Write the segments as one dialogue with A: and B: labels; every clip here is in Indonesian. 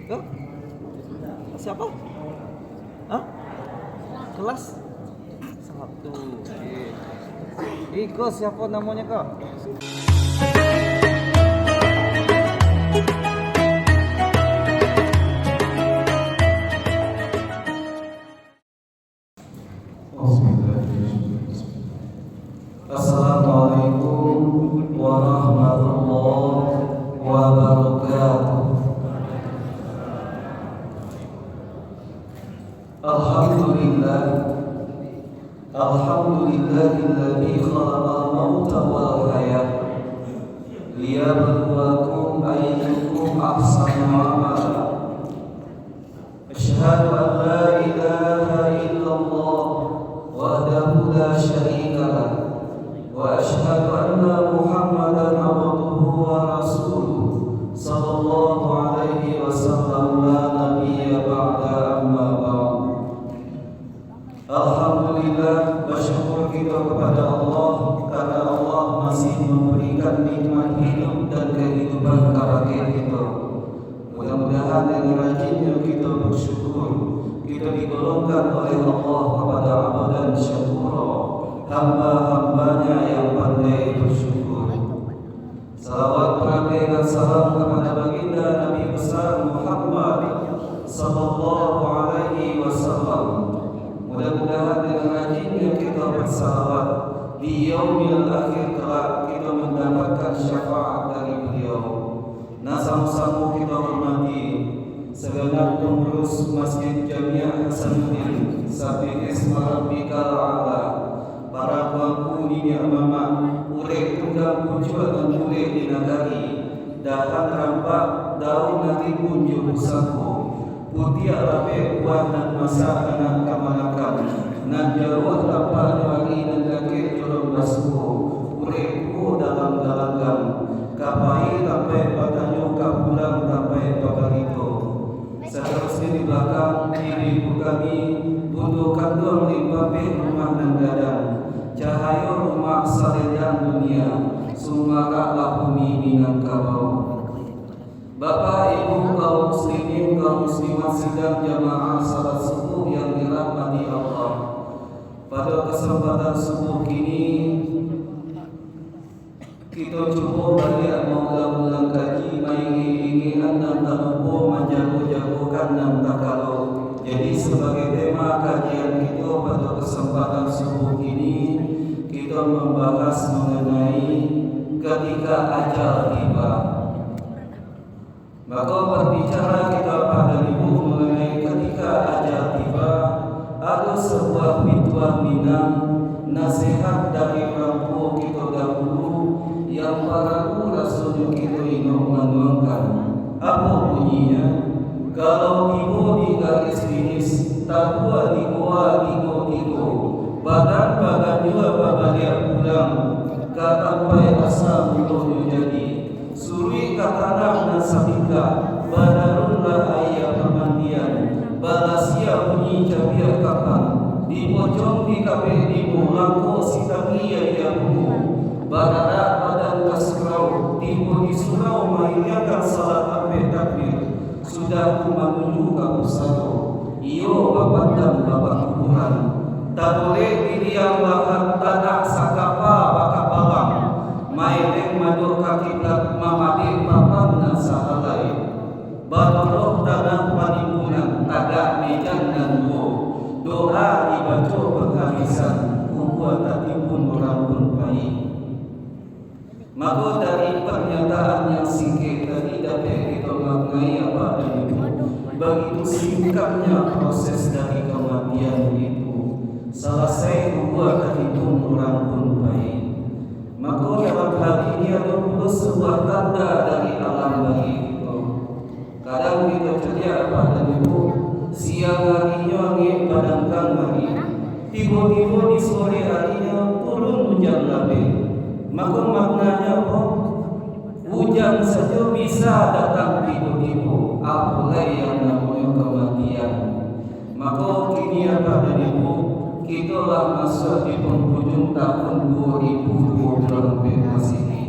A: Ke? Siapa? Hah? Kelas 1. Iko siapa namanya kak?
B: Assalamualaikum warahmatullahi wabarakatuh. Alhamdulillah, alhamdulillahilladzi khalaqal mauta wal hayat liyabluwakum ayyukum ahsanu amala. Asyhadu an la ilaha illallah wahdahu la syarika lah wa asyhadu anna Muhammadan abduhu wa rasuluh sallallahu alaihi wasallam la nabiyya ba'da amma ba'd. Alhamdulillah, bersyukur kita kepada Allah karena Allah masih memberikan nikmat hidup dan kehidupan kepada kita. Mudah-mudahan dengan rajinnya kita bersyukur, kita digolongkan oleh Allah kepada abadan syakura, hamba-hambanya yang pandai bersyukur. Salawat beramai dan salam kepada baginda Nabi besar Muhammad sallallahu alaihi wasallam. Mudah-mudahan dengan rajinnya kita bersalawat di yaumil akhir kelak kita mendapatkan syafaat dari beliau. Sama-sama kita hormati segenap pengurus Masjid Jamiah Hasanuddin Sabi Isma Rabbikal A'la, para pelaku dunia mama, urek tunggang pujuan dan urek di nagari, dahan rampak daun nanti kunjung saku, putih alabe buah dan masa anak kamanakan, nan jauh tanpa nyari dan kakek jorong basuh, urek ku dalam galanggang, kapai sampai batanyo kapulang sampai babarito. Seterusnya di belakang ibu kami butuh kandung limpape rumah dan gadang, cahaya rumah saledang dunia, sumakaklah bumi minang kabau. Bapak Ibu kaum muslimin kaum muslimat sidang jamaah salat subuh yang dirahmati Allah. Pada kesempatan subuh kini kita cuba balik mula-mula kaji maingi dan tak lupa menjago-jagokan dan tak kalau. Jadi sebagai tema kajian kita pada kesempatan subuh ini, kita membahas mengenai ketika ajal tiba. Maka berbicara kita pada ibu mengenai ketika ajal tiba, ada sebuah pituah minang nasihat dari orang tua kita dahulu yang para rasul kita ini menuangkan. Apa bunyinya? Kalau tiba di garis finish, tak dua di tigo, badan juga balik pulang, katampai asal mulut jadi. Suri katanah dan sabika, badarullah ayat pemandian, balasia bunyi cabia kapan, di pojok di kafe di mulangko sitangia ya bungu, badara badan kasrau, tibu di surau mainkan salat ampe takbir, sudah ku menuju kamu satu, iyo bapak dan bapak Tuhan, tak boleh diriang lahan tanah sakapa bakapalang, maileng maduk kaki belak mamadik papan dan sahalai, badoroh tanah panimbunan tagak mejan dan doa dibaca penghabisan kubuat tatipun orang pun baik. Maka dari pernyataan yang singkat tadi dapat kita maknai apa dan itu begitu singkatnya proses dari kematian itu. Selesai kubuat tatipun orang pun baik. Maka dalam hal ini ada pula sebuah tanda dari alam bagi kita. Kadang kita ceria apa dan itu siang harinya angin padamkan hari, tiba-tiba di sore harinya turun hujan labih. Maka maknanya apa? Hujan saja bisa datang tiba-tiba. Apalah yang namanya kematian. Maka kini apa dan ibu, kita lah masuk di penghujung tahun 2020 ini,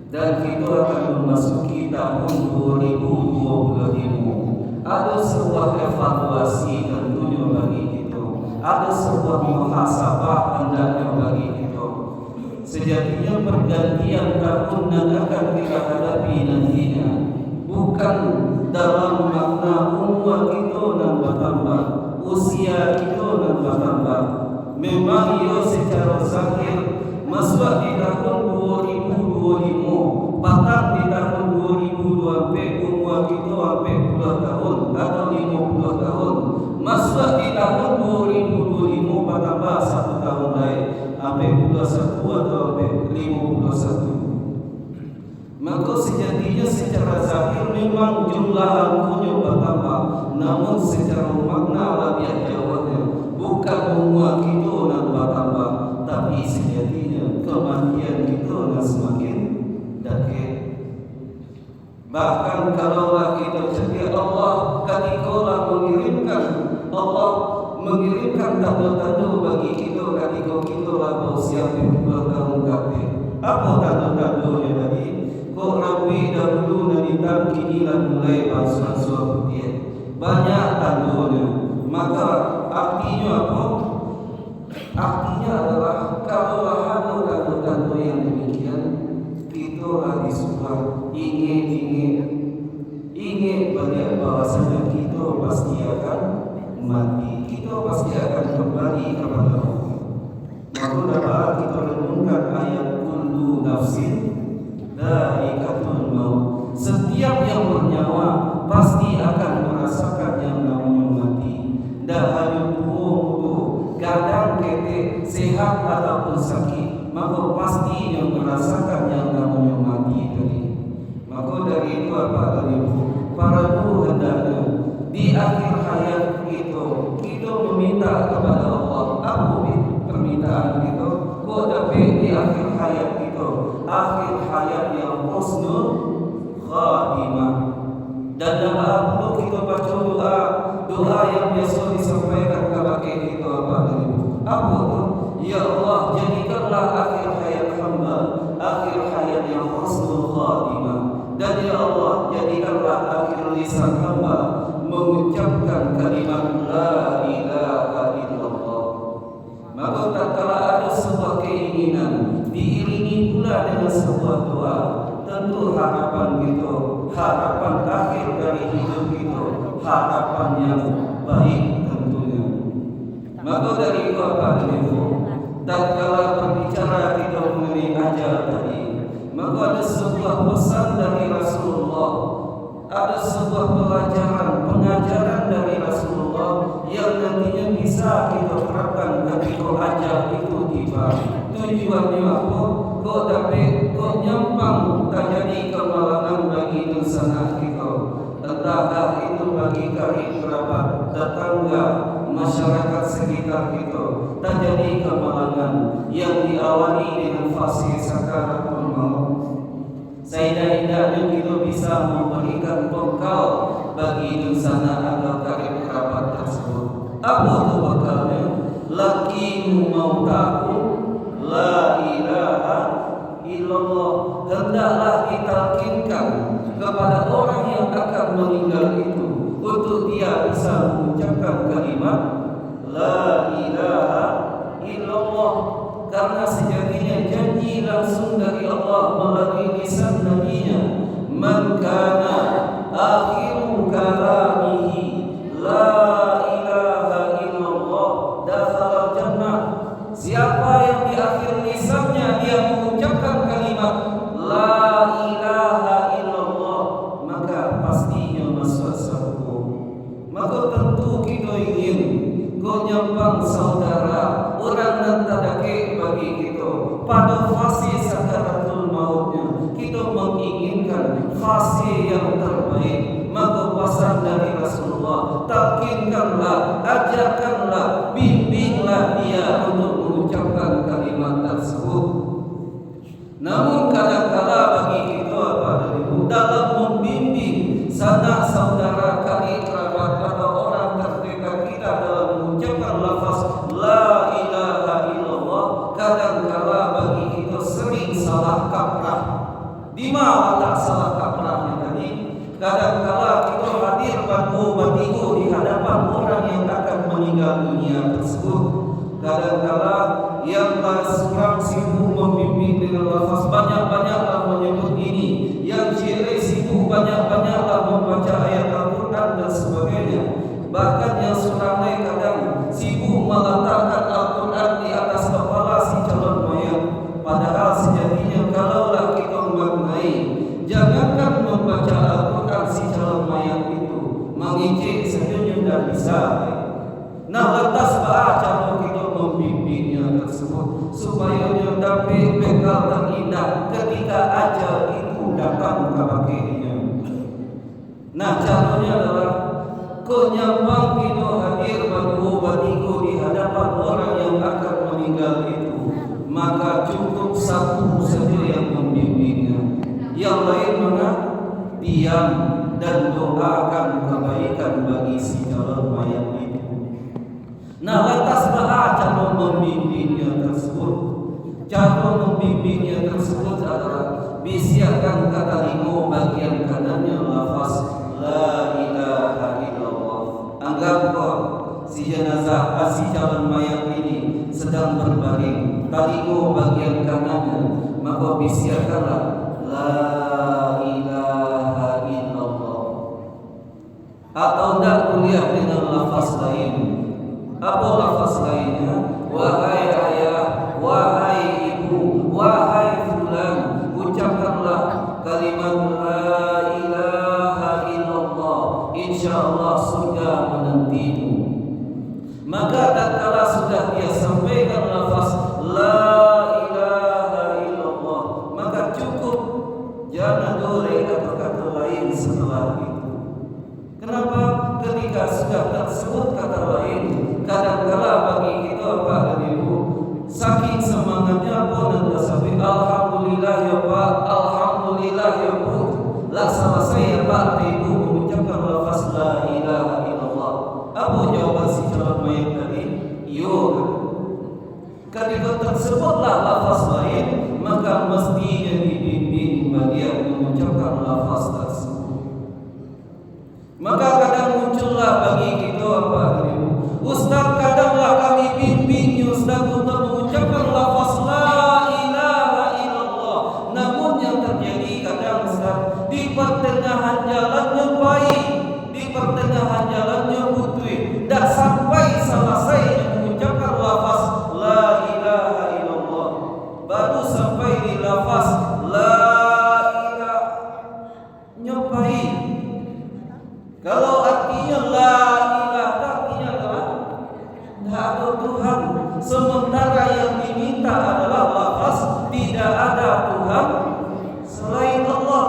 B: dan kita akan memasuki tahun 2020. ada sebuah evaluasi tentunya bagi kita, ada sebuah muhasabah hendaknya bagi kita. Sejatinya pergantian tahun yang akan kita hadapi nantinya bukan dalam makna umur kita dan bertambah, usia kita dan bertambah. Memang ia secara zahir masuk di tahun 2025, patang di tahun 2020, umur kita sampai 10 tahun atau 50 tahun. Masuk di tahun 2025 bertambah 1 tahun lain sampai 21 atau sampai 51. Maka sejatinya secara zahir memang jumlah angkunya bertambah, namun secara makna lebih jauhnya bukan umur kita yang bertambah, tapi sejatinya kematian kita yang semakin dekat. Bahkan kalaulah kita cakap Allah ketika Allah mengirimkan tanda-tanda bagi kita ketika kita berusia 20 tahun ke atas. Apa tanda-tandanya tadi? Kau Rabbi dahulu dan hitam kini dan mulai bangsa-bangsa putih. Banyak tandanya. Maka artinya apa? Artinya adalah kalau ada tanda-tanda yang demikian, kita lagi sudah ingin melihat bahwasanya kita pasti akan mati. Kita pasti akan kembali kepada Allah. Maka dapat kita renungkan ayat kullu nafsin dha'iqatul maut. Setiap yang bernyawa pasti akan merasakan yang namanya mati. Dah hanya tubuh kadang ketik sehat ataupun sakit, maka pasti yang merasakan yang namanya mati tadi. Maka dari itu apa tadi? Para guru hendaknya di akhir hayat kita meminta kepada Allah. Apa permintaan kita? Kau dapat di akhir hayat kita, akhir hayat yang husnul khatimah. Dan perlu kita baca doa yang biasa disampaikan kepada kita apa tadi? Apa tu? Ya Allah, jadikanlah akhir hayat hamba akhir hayat yang husnul khatimah. Dan ya Allah, jadikanlah akhir lisan hamba mengucapkan kalimat la ilaha illallah. Maka tatkala ada sebuah keinginan diiringi pula dengan sebuah doa, tentu harapan kita, harapan akhir dari hidup kita, harapan yang baik tentunya. Maka dari itu apa itu? Tatkala berbicara kita mengenai ajal tadi, maka ada sebuah pesan dari Rasulullah, ada sebuah pengajaran dari Rasulullah yang nantinya bisa kita terapkan ketika ajal itu tiba. Tujuannya apa? Kau dapat kau nyampang terjadi kemalangan bagi insana kita, entahkah itu bagi karib kerabat, tetangga, masyarakat sekitar kita, terjadi kemalangan yang diawali dengan fase sakaratul maut. Sehingga kita bisa memberikan bekal bagi insana atau karib kerabat tersebut. Apa itu bekalnya? Lakinu mautaku la ilaha illallah. Hendaklah ditalkinkan kepada orang yang akan meninggal itu untuk dia bisa mengucapkan kalimat la ilaha illallah. Karena sejatinya janji langsung dari Allah melalui lisan nabinya, man kana akhiru kalamihi la ilaha illallah dakhala jannah. Siapa yang di akhir lisannya dia mengucapkan kalimat la ilaha illallah, maka pastinya masuk surga. Maka tentu kita ingin kau nyampang saudara orang yang terdekat bagi kita pada fase sakaratul mautnya. Kita menginginkan fase yang terbaik. Maka pesan dari Rasulullah, talkinkanlah, ajarkanlah, bimbinglah dia untuk mengucapkan kalimat tersebut. Namun kadang-kala bagi kita apa itu dalam membimbing sanak saudara karib kerabat atau orang terdekat kita dalam mengucapkan lafaz la ilaha illallah, kadang-kala bagi kita sering salah kaprah. Di mana tak salah kaprahnya tadi? Kadangkala kita hadir batiku di hadapan orang yang akan meninggal dunia tersebut. Kadangkala yang seorang sibuk membimbing dengan lafaz banyak-banyaklah menyebut ini, yang ciri sibuk banyak-banyaklah membaca ayat Al-Quran dan sebagainya. Bahkan yang seorang lain kadang sibuk meletakkan Al-Quran di atas kepala si calon mayat. Padahal sejatinya kalaulah kita memaknai, jangankan membaca Al-Quran si calon mayat itu, mengicik saja sudah bisa. Nah, lantas cara kita membimbingnya tersebut supaya dia dapat bekal terindah ketika ajal itu datang kepadanya. Nah, caranya adalah kenyampang kita hadir batiku di hadapan orang yang akan meninggal itu, maka cukup satu saja yang membimbingnya. Yang lain mana? Diam dan doakan kebaikan bagi si calon mayat itu. Nah, lantas cara membimbingnya tersebut. Cara membimbingnya tersebut adalah bisiarkan kata limo bagian kanannya lafaz la ilaha illallah. Anggap kau si jenazah si calon mayat ini sedang berbaring, talingo bagian kanannya, maka bisiarkanlah la ilaha illallah. Atau tidak kuliah dengan lafaz lain. Apa lafaz lainnya? Wahai ayah, wahai ibu, wahai fulan, ucapkanlah kalimat la ilaha illallah, insyaallah surga menantimu. Maka tatkala sudah dia sampaikan lafaz la ilaha illallah, maka cukup, jangan boleh kata-kata lain setelah itu. Kenapa? Ketika sudah tersebut kata lain, kadangkala bagi kita Pak dan Ibu, saking semangatnya pun anda sampai alhamdulillah ya Pak, alhamdulillah ya Bu, lah selesai ya Pak dan Ibu mengucapkan lafaz la ilaha illallah. Apa jawaban si calon mayat tadi? Yo. Ketika tersebutlah lafaz lain, maka mestinya dibimbing bagian mengucapkan lafaz tersebut. Maka kadang muncullah bagi kita apa ini? Ustaz, kadanglah kami bimbing Ustaz untuk mengucapkan lafaz la ilaha illallah. Namun yang terjadi kadang Ustaz, di pertengahan jalannya baik, di pertengahan jalannya putih, tak sampai selesai mengucapkan lafaz la ilaha illallah, baru sampai di lafaz la ilaha nyobai. Kalau artinya la ilaha, artinya adalah tidak ada Tuhan. Sementara yang diminta adalah lafaz tidak ada Tuhan selain Allah.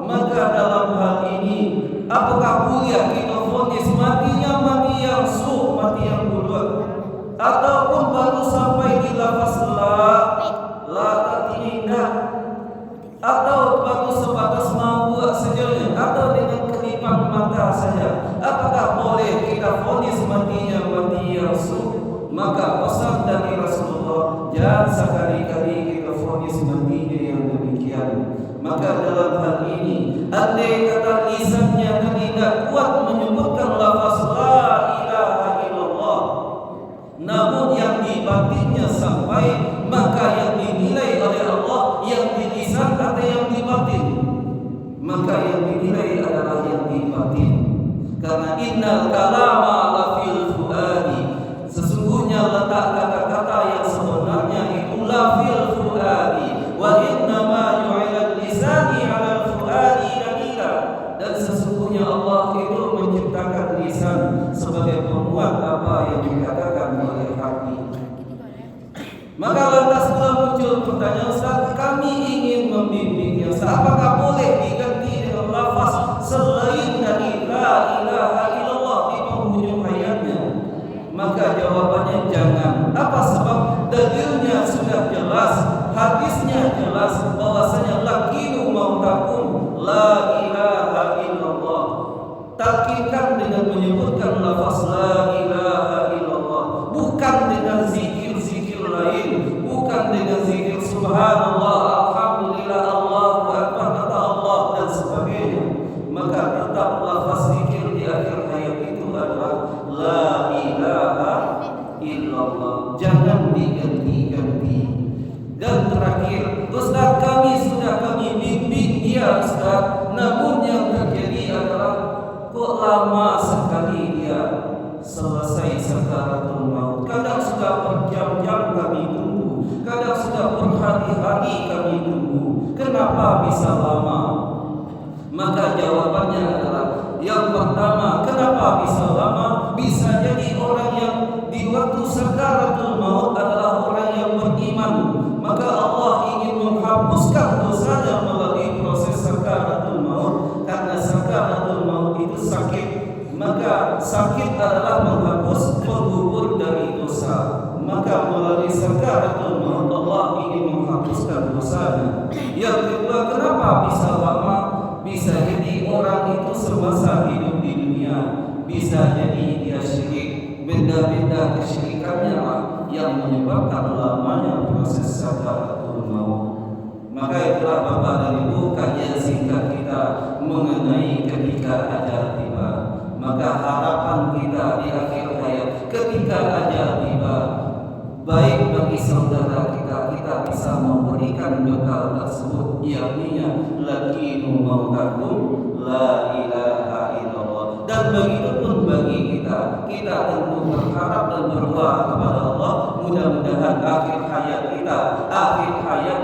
B: Maka dalam hal ini, apakah boleh kita vonis matinya mati yang su, mati yang bulat, ataupun baru sampai di lafaz la artinya indah, atau baru sebatas mabuk saja, atau dengan kedipan mata saja, apakah boleh kita vonis matinya mati yang su? Maka pesan dari Rasulullah, jangan sekali-kali kita vonis matinya yang demikian. Maka dalam hal ini, andai kata lisannya tidak kuat menyebutkan lafaz la ilaha illallah, namun yang di batinnya sampai, maka yang dinilai oleh Allah yang di lisan atau yang di batin? Maka yang dinilai adalah yang di batin. Karena innal kalama la fil fuadi, sesungguhnya letak kata-kata yang sebenarnya itu la fil fuadi, wa inna ma ju'ila lisani 'ala fuadi dalila, dan sesungguhnya Allah itu menciptakan lisan sebagai pemuat apa yang dikatakan oleh hati. Maka lantas pula muncul pertanyaan, Ustaz, kami ingin membimbingnya, apakah boleh diganti dengan lafaz selain dari la ilaha illallah di penghujung ayatnya? Maka jawabannya jangan. Apa sebab? Dalilnya sudah jelas, hadisnya jelas bahwasanya lakinu mautakum la ilaha illallah. Talkinkan dengan menyebutkan lafaz la ilaha illallah, bukan dengan zikir-zikir lain, bukan dengan zikir subhanallah, alhamdulillah, Allahu akbar, kata Allah dan sebagainya. Maka Iya Ustaz, namun yang terjadi adalah kok lama sekali dia selesai sakaratul maut. Kadang sudah berjam-jam kami tunggu, kadang sudah berhari-hari kami tunggu. Kenapa bisa lama? Maka jawabannya adalah yang pertama, kenapa bisa lama? Bisa jadi orang yang di waktu sakaratul maut adalah orang yang beriman, maka Allah ingin menghapuskan dosanya melalui proses sakaratul maut. Karena sakaratul maut itu sakit, maka sakit adalah menghapus pengukur dari dosa. Maka melalui sakaratul maut Allah ingin menghapuskan dosanya. Yang kedua, kenapa bisa lama? Bisa jadi orang itu semasa hidup di dunia, bisa jadi dia syirik. Benda-benda kesyirikannya lah yang menyebabkan lamanya proses sakaratul maut. Maka itulah Bapak dan Ibu kajian singkat kita mengenai ketika ajal tiba. Maka harapan kita di akhir hayat ketika ajal tiba, baik bagi saudara kita bisa memberikan bekal tersebut, yakni lakinu mautakum la ilaha illallah. Dan begitu pun bagi kita tentu berharap dan berdoa kepada Allah, mudah-mudahan akhir hayat kita, akhir hayat